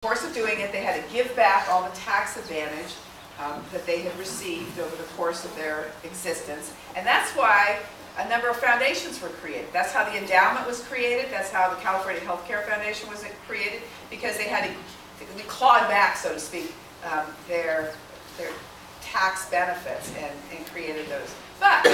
course of doing it, they had to give back all the tax advantage that they had received over the course of their existence. And that's why a number of foundations were created. That's how the endowment was created. That's how the California Healthcare Foundation was created, because they had to claw back, so to speak, their tax benefits and created those. But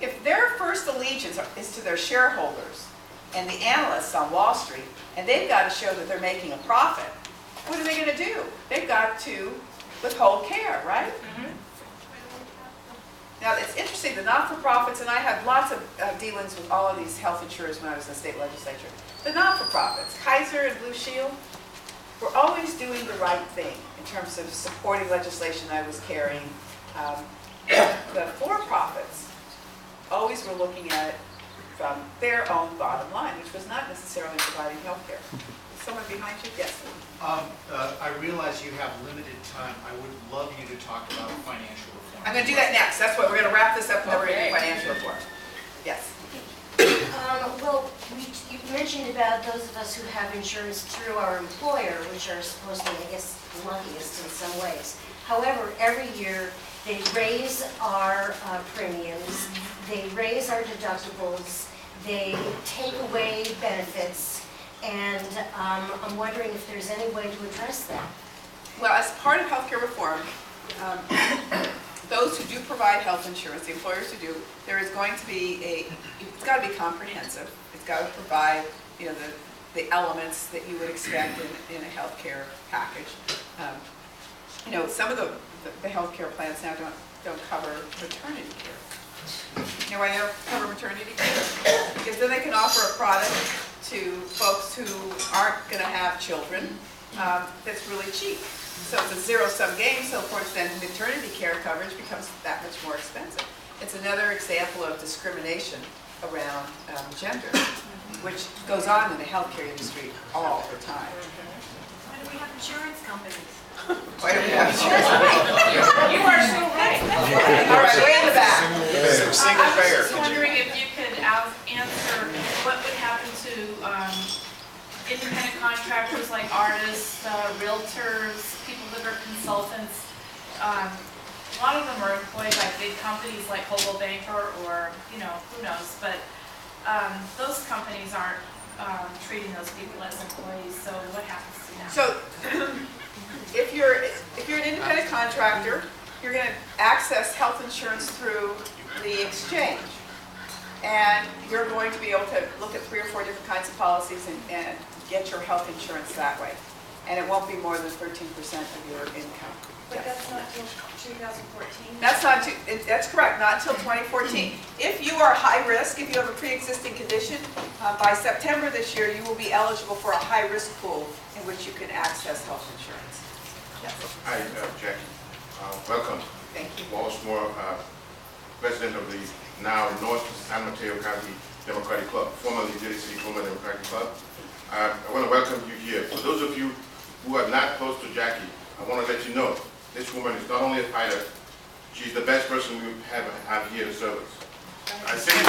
if their first allegiance is to their shareholders and the analysts on Wall Street, and they've got to show that they're making a profit, what are they going to do? They've got to withhold care, right? Mm-hmm. Now, it's interesting, the not-for-profits, and I had lots of dealings with all of these health insurers when I was in the state legislature. The not-for-profits, Kaiser and Blue Shield, were always doing the right thing in terms of supporting legislation I was carrying. The for-profits always were looking at it from their own bottom line, which was not necessarily providing health care. Someone behind you? Yes. I realize you have limited time. I would love you to talk about financial reform. I'm going to do that next. That's what we're going to wrap this up and then we're going to do financial reform. Yes. Well, you mentioned about those of us who have insurance through our employer, which are supposed to be, I guess, the luckiest in some ways. However, every year they raise our premiums, they raise our deductibles, they take away benefits, and I'm wondering if there's any way to address that. Well, as part of healthcare reform, those who do provide health insurance, the employers who do, there is going to be it's got to be comprehensive. It's got to provide, the elements that you would expect in a healthcare package. Some of the healthcare plans now don't cover maternity care. You know why they don't cover maternity care? Because then they can offer a product to folks who aren't going to have children that's really cheap. So it's a zero-sum game, so of course then maternity care coverage becomes that much more expensive. It's another example of discrimination around gender, which goes on in the healthcare industry all the time. Why do we have insurance companies? Why do we have insurance companies? You are so right. All right, way in the back. I was just wondering if you could answer what would happen to independent contractors like artists, realtors, people that are consultants. A lot of them are employed by big companies like Coldwell Banker or, who knows, but those companies aren't treating those people as employees, so what happens to them? So if you're an independent contractor, you're going to access health insurance through the exchange. And you're going to be able to look at 3 or 4 different kinds of policies and get your health insurance that way. And it won't be more than 13% of your income. But that's not until 2014? That's correct, not until 2014. If you are high risk, if you have a pre-existing condition, by September this year, you will be eligible for a high-risk pool in which you can access health insurance. Yes. Hi, Jackie. Welcome. Thank you. Baltimore, president of the now North San Mateo County Democratic Club, formerly Daly City Former Democratic Club. I want to welcome you here. For those of you who are not close to Jackie, I want to let you know this woman is not only a fighter, she's the best person we have here to serve us. I say this.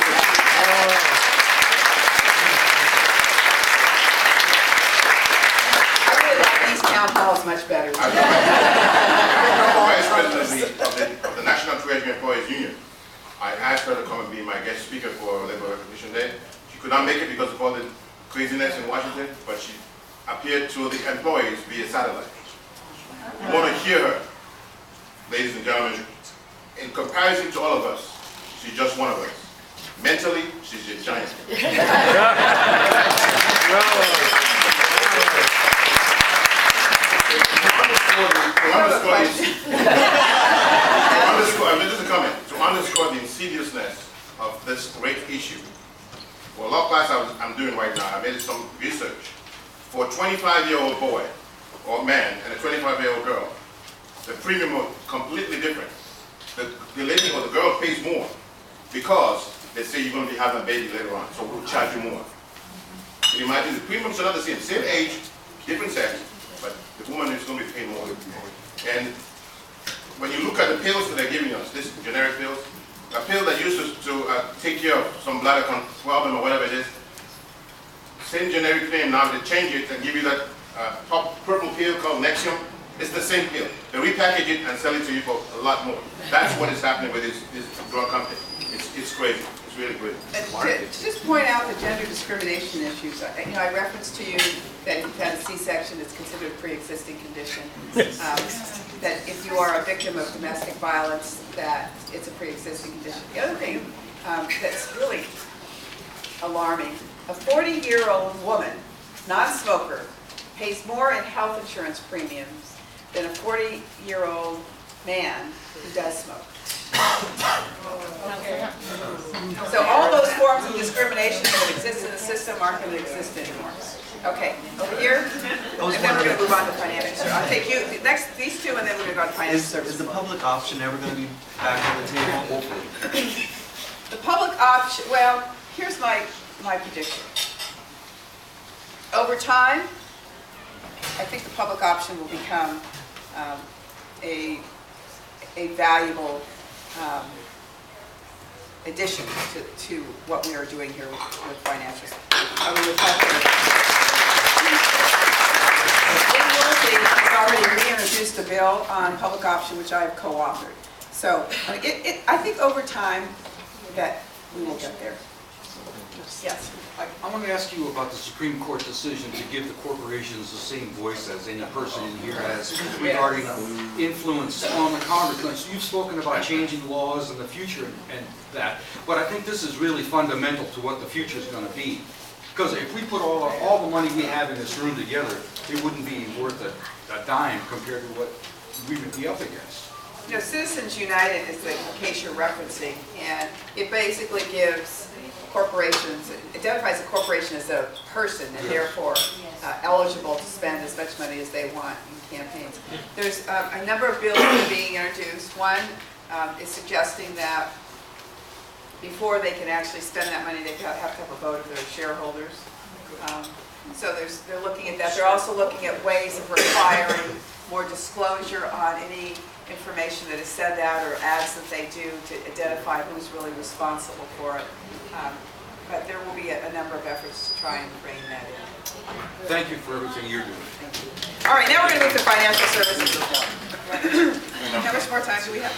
I really like these town halls much better. I'm the Vice President of the National Treasury Employees Union. I asked her to come and be my guest speaker for Labor Recognition Day. She could not make it because of all the craziness in Washington, but she appeared to the employees via satellite. You want to hear her, ladies and gentlemen. In comparison to all of us, she's just one of us. Mentally, she's a giant. To underscore the insidiousness of this great issue, for a law class I'm doing right now, I made some research. For a 25-year-old boy or man and a 25-year-old girl, the premium is completely different. The lady or the girl pays more because they say you're going to be having a baby later on, so we'll charge you more. Can you imagine? The premiums are not the same age, different sex, but the woman is going to be paid more. And when you look at the pills that they're giving us, this generic pills, a pill that used to take care of some bladder problem or whatever it is, same generic name, now they change it and give you that purple pill called Nexium. It's the same pill. They repackage it and sell it to you for a lot more. That's what is happening with this drug company. It's crazy. It's really crazy. And to just point out the gender discrimination issues, I referenced to you that if you've had a C-section, it's considered a pre-existing condition. That if you are a victim of domestic violence, that it's a pre-existing condition. The other thing that's really alarming, a 40-year-old woman, non-smoker, pays more in health insurance premiums than a 40-year-old man who does smoke. So all those forms of discrimination that exist in the system aren't going to exist anymore. Okay, over here, and then we're going to move on to financial services. I'll take you, next, these two, and then we're going to go to financial services. Is the public option ever going to be back on the table? The public option, well, here's my prediction. Over time, I think the public option will become a valuable addition to what we are doing here with financial. Has already reintroduced a bill on public option, which I have co-authored. So I think over time that we will get there. Yes. I want to ask you about the Supreme Court decision to give the corporations the same voice as any person in here has regarding influence on the Congress. You've spoken about changing laws in the future and that, but I think this is really fundamental to what the future is going to be. Because if we put all the money we have in this room together, it wouldn't be worth a dime compared to what we would be up against. You know, Citizens United is the case you're referencing, and it basically gives corporations, identifies a corporation as a person and therefore eligible to spend as much money as they want in campaigns. There's a number of bills that are being introduced. One is suggesting that before they can actually spend that money, they have to have a vote of their shareholders. So they're looking at that. They're also looking at ways of requiring more disclosure on any information that is sent out or ads that they do to identify who's really responsible for it. But there will be a number of efforts to try and rein that in. Thank you for everything you're doing. All right, now we're going to move to financial services. How much more time do we have?